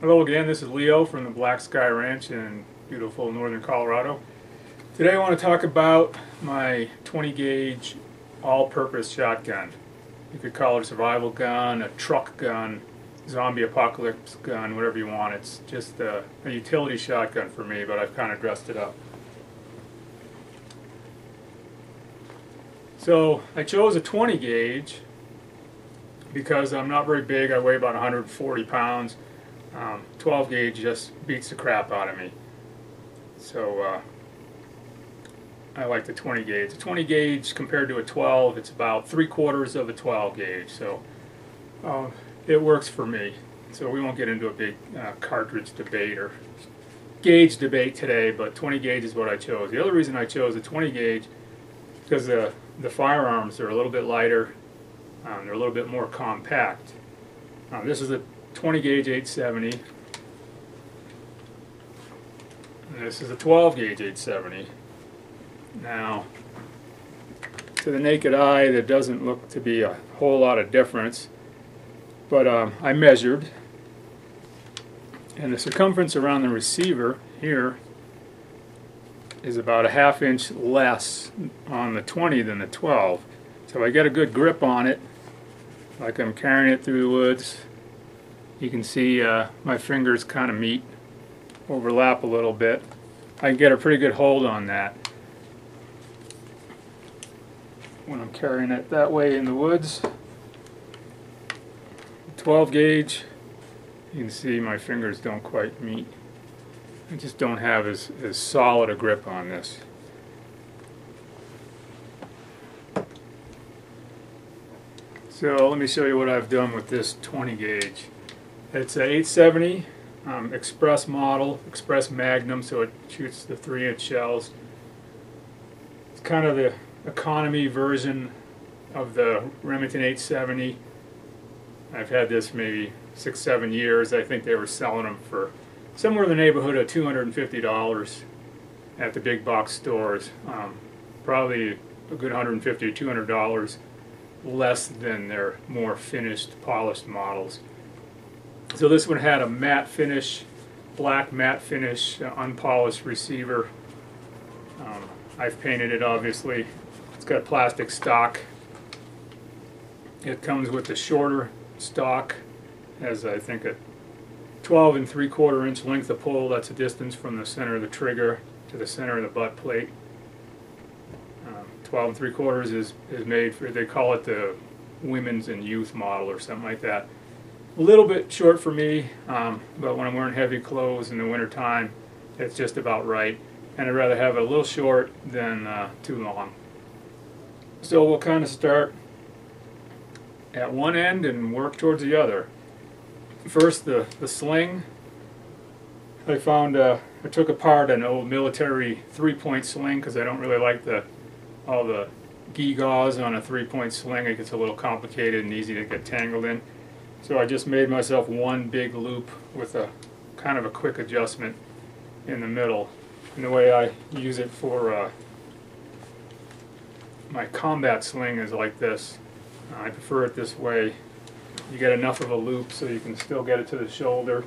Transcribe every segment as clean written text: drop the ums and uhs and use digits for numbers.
Hello again, this is Leo from the Black Sky Ranch in beautiful northern Colorado. Today I want to talk about my 20 gauge all-purpose shotgun. You could call it a survival gun, a truck gun, zombie apocalypse gun, whatever you want. It's just a utility shotgun for me, but I've kind of dressed it up. So I chose a 20 gauge because I'm not very big. I weigh about 140 pounds. 12 gauge just beats the crap out of me. So I like the 20 gauge. The 20 gauge compared to a 12, it's about 3/4 of a 12 gauge. So it works for me. So we won't get into a big cartridge debate or gauge debate today, but 20 gauge is what I chose. The other reason I chose a 20 gauge because the firearms are a little bit lighter. They're a little bit more compact. This is a 20 gauge 870. And this is a 12 gauge 870. Now, to the naked eye, there doesn't look to be a whole lot of difference, but I measured, and the circumference around the receiver here is about a 1/2 inch less on the 20 than the 12. So I get a good grip on it, like I'm carrying it through the woods. You can see my fingers kind of meet, overlap a little bit. I can get a pretty good hold on that when I'm carrying it that way in the woods. 12 gauge, you can see my fingers don't quite meet. I just don't have as solid a grip on this. So let me show you what I've done with this 20 gauge. It's a 870 Express model, Express Magnum, so it shoots the 3-inch shells. It's kind of the economy version of the Remington 870. I've had this maybe 6-7 years. I think they were selling them for somewhere in the neighborhood of $250 at the big box stores. Probably a good $150 or $200 less than their more finished, polished models. So this one had a matte finish, black matte finish, unpolished receiver. I've painted it, obviously. It's got plastic stock. It comes with a shorter stock, has I think a 12 3/4 inch length of pull. That's the distance from the center of the trigger to the center of the butt plate. 12 3/4 is made for, they call it the women's and youth model or something like that. A little bit short for me, but when I'm wearing heavy clothes in the winter time, it's just about right. And I'd rather have it a little short than too long. So we'll kind of start at one end and work towards the other. First, the sling. I found I took apart an old military 3-point sling because I don't really like all the gewgaws on a 3-point sling. It gets a little complicated and easy to get tangled in. So I just made myself one big loop with a kind of a quick adjustment in the middle. And the way I use it for my combat sling is like this. I prefer it this way. You get enough of a loop so you can still get it to the shoulder,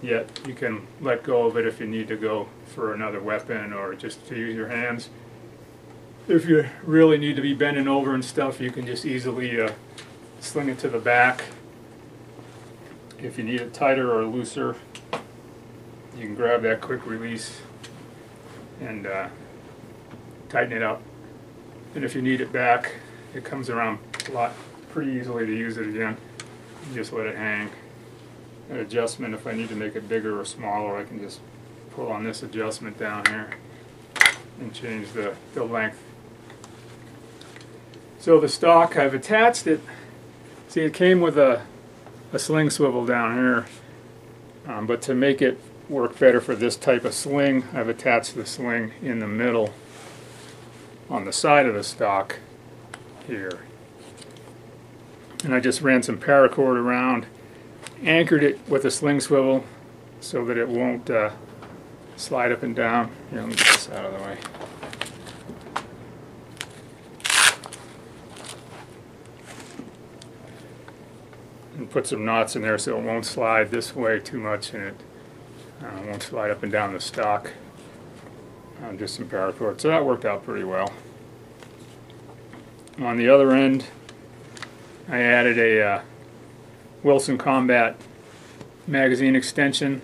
yet you can let go of it if you need to go for another weapon or just to use your hands. If you really need to be bending over and stuff, you can just easily sling it to the back. If you need it tighter or looser, you can grab that quick release and tighten it up. And if you need it back, it comes around a lot pretty easily to use it again. You just let it hang. An adjustment, if I need to make it bigger or smaller, I can just pull on this adjustment down here and change the length. So the stock, I've attached it. See, it came with a sling swivel down here, but to make it work better for this type of sling, I've attached the sling in the middle on the side of the stock here. And I just ran some paracord around, anchored it with a sling swivel so that it won't slide up and down. Here, let me get this out of the way. put some knots in there so it won't slide this way too much, and it won't slide up and down the stock. Just some paracord. So that worked out pretty well. On the other end, I added a Wilson Combat magazine extension.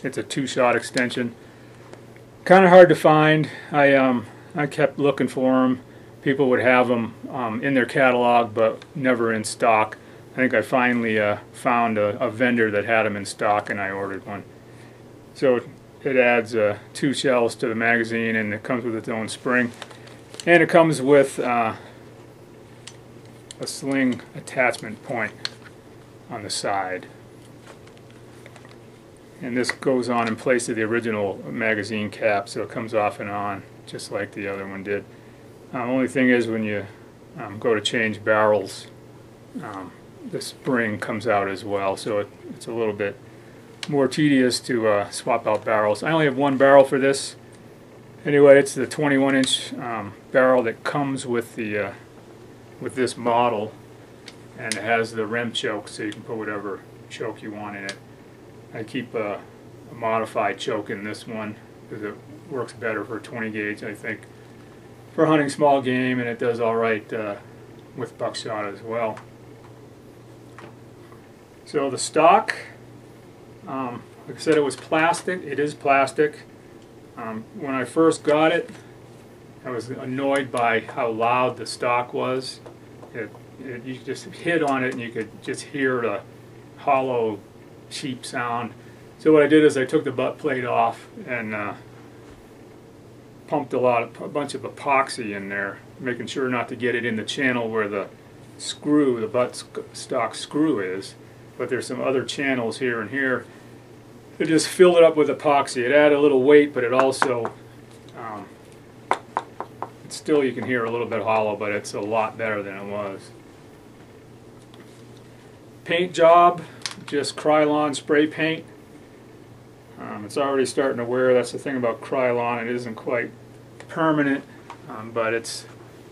It's a 2-shot extension. Kind of hard to find. I kept looking for them. People would have them in their catalog, but never in stock. I think I finally found a vendor that had them in stock, and I ordered one. So it adds 2 shells to the magazine, and it comes with its own spring. And it comes with a sling attachment point on the side. And this goes on in place of the original magazine cap, so it comes off and on, just like the other one did. Only thing is, when you go to change barrels, the spring comes out as well, so it's a little bit more tedious to swap out barrels. I only have one barrel for this. Anyway, it's the 21-inch barrel that comes with the with this model, and it has the rim choke, so you can put whatever choke you want in it. I keep a modified choke in this one because it works better for 20 gauge, I think, for hunting small game, and it does all right with buckshot as well. So the stock, like I said, it was plastic. It is plastic. When I first got it, I was annoyed by how loud the stock was. You just hit on it and you could just hear the hollow, cheap sound. So what I did is I took the butt plate off and pumped a bunch of epoxy in there, making sure not to get it in the channel where the screw, the butt stock screw is. But there's some other channels here and here. It just filled it up with epoxy. It added a little weight, but it also, still you can hear a little bit hollow, but it's a lot better than it was. Paint job, just Krylon spray paint. It's already starting to wear. That's the thing about Krylon. It isn't quite permanent, but it's,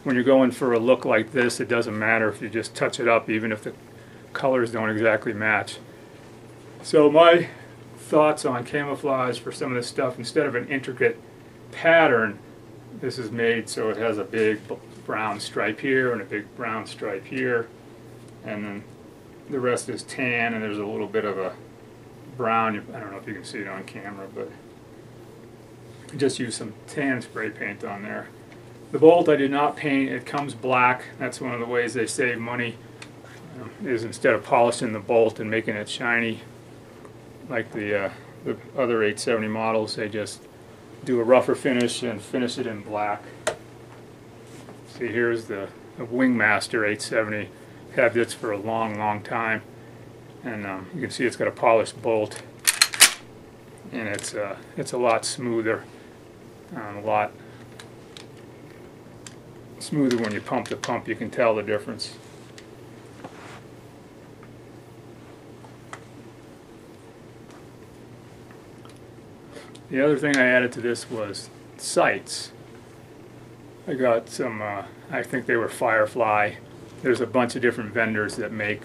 when you're going for a look like this, it doesn't matter if you just touch it up, even if the colors don't exactly match. So my thoughts on camouflage for some of this stuff, instead of an intricate pattern, this is made so it has a big brown stripe here and a big brown stripe here, and then the rest is tan, and there's a little bit of a brown. I don't know if you can see it on camera, but I just used some tan spray paint on there. The bolt I did not paint. It comes black. That's one of the ways they save money, is instead of polishing the bolt and making it shiny like the other 870 models, they just do a rougher finish and finish it in black. See, here's the Wingmaster 870. Had this for a long time, and you can see it's got a polished bolt, and it's a lot smoother, a lot smoother when you pump the pump. You can tell the difference. The other thing I added to this was sights. I got some, I think they were Firefly. There's a bunch of different vendors that make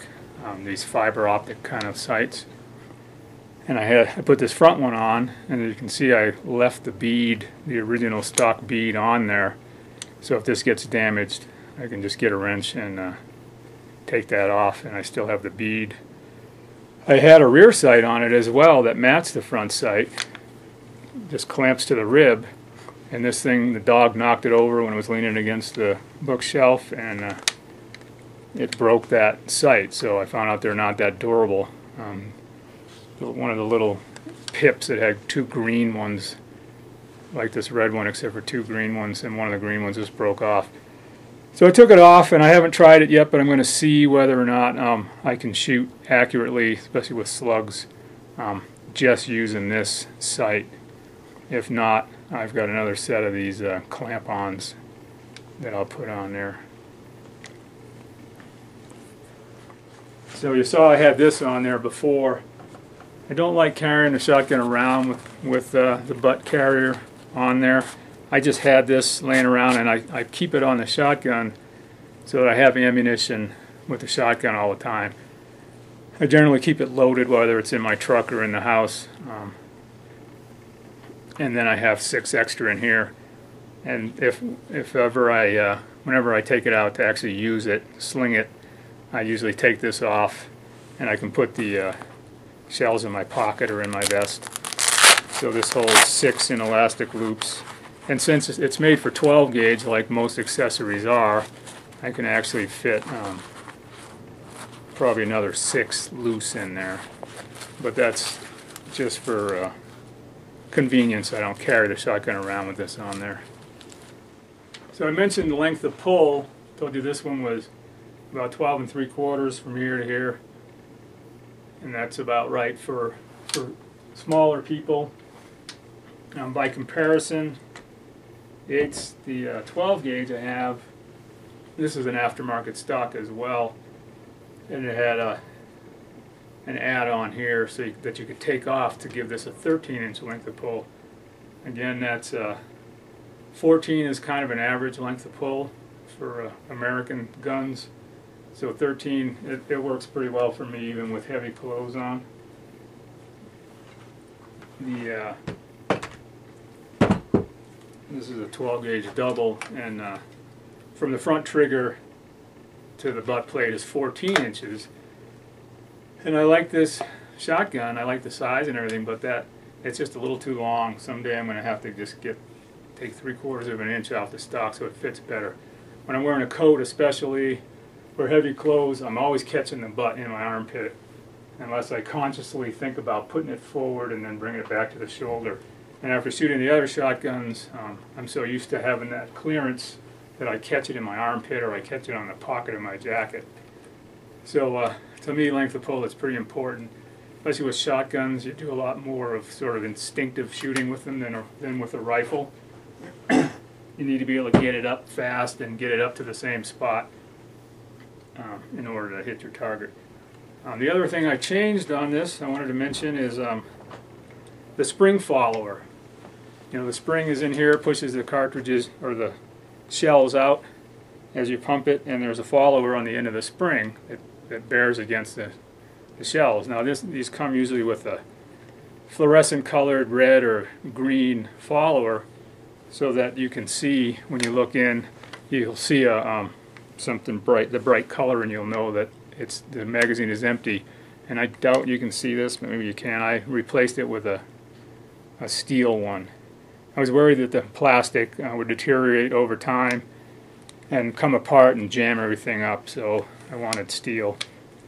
these fiber optic kind of sights. And I put this front one on, and as you can see, I left the bead, the original stock bead, on there. So if this gets damaged, I can just get a wrench and take that off, and I still have the bead. I had a rear sight on it as well that matched the front sight. Just clamps to the rib, and this thing, the dog knocked it over when it was leaning against the bookshelf, and it broke that sight. So I found out they're not that durable. One of the little pips that had 2 green ones, like this red one, except for 2 green ones, and one of the green ones just broke off. So I took it off, and I haven't tried it yet, but I'm going to see whether or not I can shoot accurately, especially with slugs, just using this sight. If not, I've got another set of these clamp-ons that I'll put on there. So you saw I had this on there before. I don't like carrying the shotgun around with the butt carrier on there. I just had this laying around, and I keep it on the shotgun so that I have ammunition with the shotgun all the time. I generally keep it loaded, whether it's in my truck or in the house. And then I have 6 extra in here. And if ever whenever I take it out to actually use it, sling it, I usually take this off, and I can put the shells in my pocket or in my vest. So this holds 6 inelastic loops. And since it's made for 12 gauge, like most accessories are, I can actually fit probably another 6 loose in there. But that's just for convenience. I don't carry the shotgun around with this on there. So I mentioned the length of pull. Told you this one was about 12 3/4 from here to here, and that's about right for smaller people. By comparison, it's the 12 gauge I have. This is an aftermarket stock as well, and it had an add-on here so that you could take off to give this a 13-inch length of pull. Again, that's 14 is kind of an average length of pull for American guns. So 13, it works pretty well for me even with heavy clothes on. This is a 12 gauge double, and from the front trigger to the butt plate is 14 inches. And I like this shotgun. I like the size and everything, but it's just a little too long. Someday I'm going to have to just take 3/4 of an inch off the stock so it fits better. When I'm wearing a coat, especially for heavy clothes, I'm always catching the butt in my armpit, unless I consciously think about putting it forward and then bringing it back to the shoulder. And after shooting the other shotguns, I'm so used to having that clearance that I catch it in my armpit or I catch it on the pocket of my jacket. So to me, length of pull is pretty important. Especially with shotguns, you do a lot more of sort of instinctive shooting with them than with a rifle. You need to be able to get it up fast and get it up to the same spot in order to hit your target. The other thing I changed on this, I wanted to mention, is the spring follower. You know, the spring is in here, pushes the cartridges or the shells out as you pump it, and there's a follower on the end of the spring that bears against the shells. Now these come usually with a fluorescent colored red or green follower, so that you can see when you look in, you'll see something bright, the bright color, and you'll know that the magazine is empty. And I doubt you can see this, but maybe you can. I replaced it with a steel one. I was worried that the plastic would deteriorate over time and come apart and jam everything up, so I wanted steel.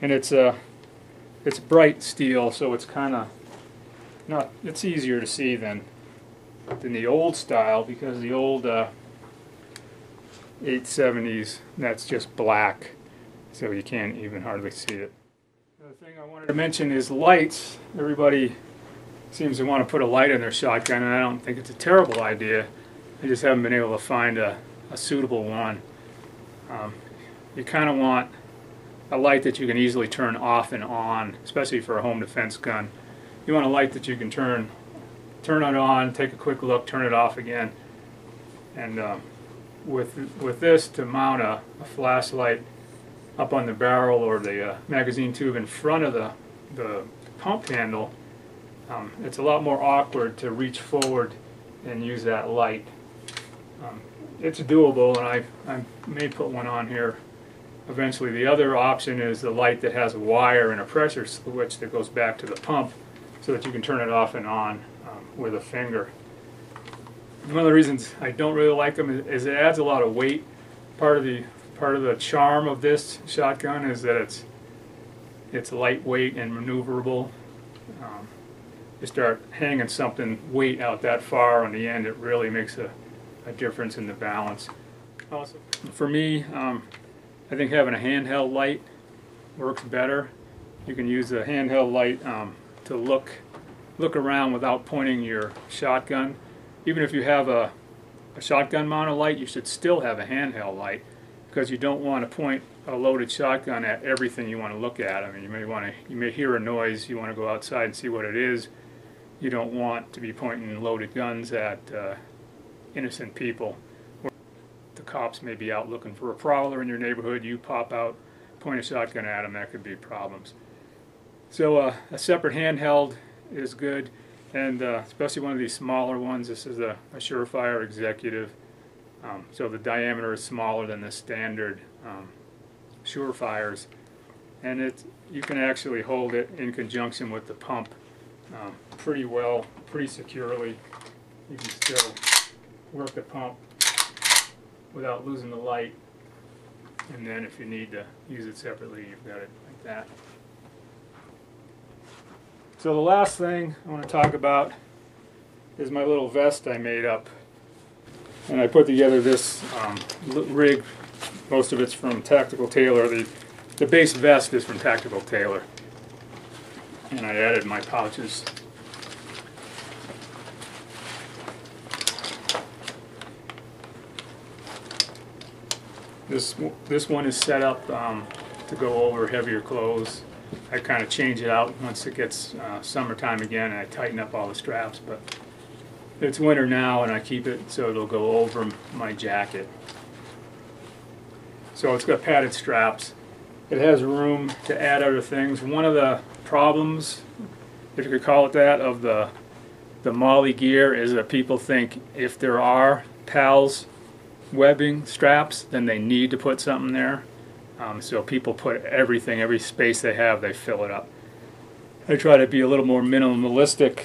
And it's bright steel, so it's kind of it's easier to see than the old style, because the old 870s, that's just black, so you can't even hardly see it. The thing I wanted to mention is lights. Everybody seems to want to put a light in their shotgun, and I don't think it's a terrible idea. I just haven't been able to find a suitable one. You kind of want a light that you can easily turn off and on, especially for a home defense gun. You want a light that you can turn it on, take a quick look, turn it off again. And with this, to mount a flashlight up on the barrel or the magazine tube in front of the pump handle, it's a lot more awkward to reach forward and use that light. It's doable, and I may put one on here eventually. The other option is the light that has a wire and a pressure switch that goes back to the pump, so that you can turn it off and on with a finger. One of the reasons I don't really like them is it adds a lot of weight. Part of the charm of this shotgun is that it's lightweight and maneuverable. You start hanging something weight out that far on the end, it really makes a difference in the balance. Also, for me, I think having a handheld light works better. You can use a handheld light to look around without pointing your shotgun. Even if you have a shotgun mounted light, you should still have a handheld light, because you don't want to point a loaded shotgun at everything you want to look at. I mean, you may hear a noise, you want to go outside and see what it is. You don't want to be pointing loaded guns at innocent people. The cops may be out looking for a prowler in your neighborhood. You pop out, point a shotgun at them, that could be problems. So a separate handheld is good, and especially one of these smaller ones. This is a Surefire Executive, so the diameter is smaller than the standard Surefires, and you can actually hold it in conjunction with the pump pretty well, pretty securely. You can still work the pump without losing the light, and then if you need to use it separately, you've got it like that. So the last thing I want to talk about is my little vest I made up, and I put together this rig. Most of it's from Tactical Tailor. The base vest is from Tactical Tailor, and I added my pouches. This one is set up to go over heavier clothes. I kind of change it out once it gets summertime again, and I tighten up all the straps, but it's winter now and I keep it so it'll go over my jacket. So it's got padded straps. It has room to add other things. One of the problems, if you could call it that, of the MOLLE gear is that people think if there are PALS webbing straps, then they need to put something there. So people put everything, every space they have, they fill it up. I try to be a little more minimalistic.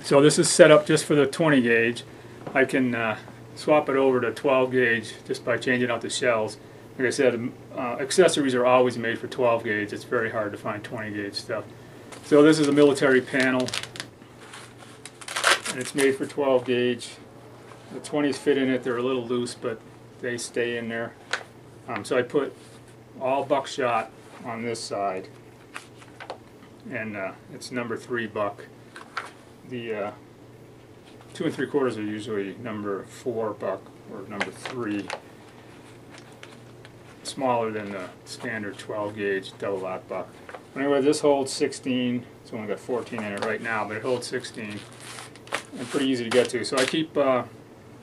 So this is set up just for the 20 gauge. I can swap it over to 12 gauge just by changing out the shells. Like I said, accessories are always made for 12 gauge. It's very hard to find 20 gauge stuff. So this is a military panel, and it's made for 12 gauge. The 20s fit in it. They're a little loose, but they stay in there. So I put all buckshot on this side, and it's number 3 buck. The 2 3/4 are usually number 4 buck or number 3. Smaller than the standard 12 gauge double lock buck. Anyway, this holds 16. It's only got 14 in it right now, but it holds 16. And pretty easy to get to. So I keep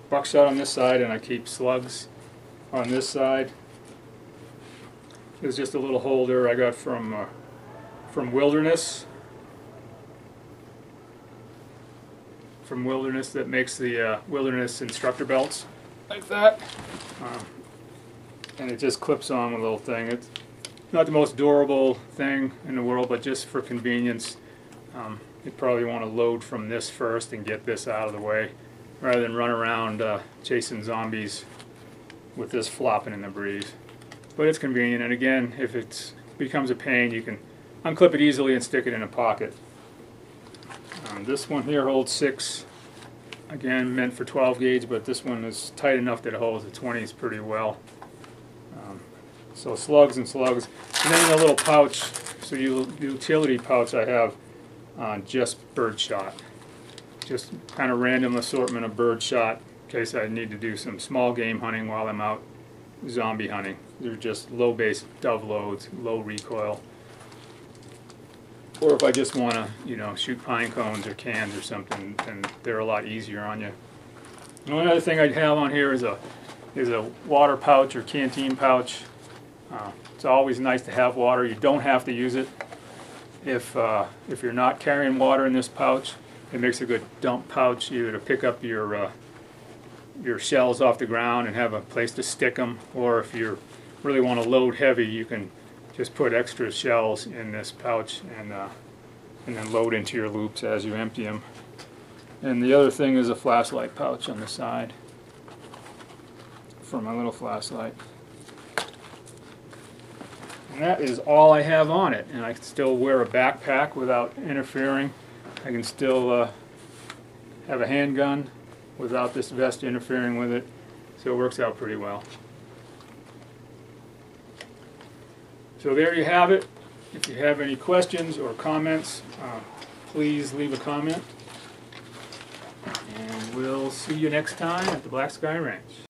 buckshot on this side, and I keep slugs on this side. There's just a little holder I got from Wilderness. From Wilderness, that makes the Wilderness instructor belts like that. And it just clips on with a little thing. It's not the most durable thing in the world, but just for convenience, you probably want to load from this first and get this out of the way, rather than run around chasing zombies with this flopping in the breeze. But it's convenient, and again, if it becomes a pain, you can unclip it easily and stick it in a pocket. This one here holds 6. Again, meant for 12 gauge, but this one is tight enough that it holds the 20s pretty well. So slugs and slugs. And then in a little pouch, so the utility pouch I have just birdshot. Just kind of random assortment of birdshot in case I need to do some small game hunting while I'm out zombie hunting. They're just low base dove loads, low recoil. Or if I just want to, shoot pine cones or cans or something, then they're a lot easier on you. The only other thing I'd have on here is a water pouch or canteen pouch. It's always nice to have water. You don't have to use it if you're not carrying water in this pouch. It makes a good dump pouch, either to pick up your shells off the ground and have a place to stick them, or if you really want to load heavy, you can just put extra shells in this pouch and then load into your loops as you empty them. And the other thing is a flashlight pouch on the side for my little flashlight. And that is all I have on it. And I can still wear a backpack without interfering. I can still have a handgun without this vest interfering with it. So it works out pretty well. So there you have it. If you have any questions or comments, please leave a comment. And we'll see you next time at the Black Sky Ranch.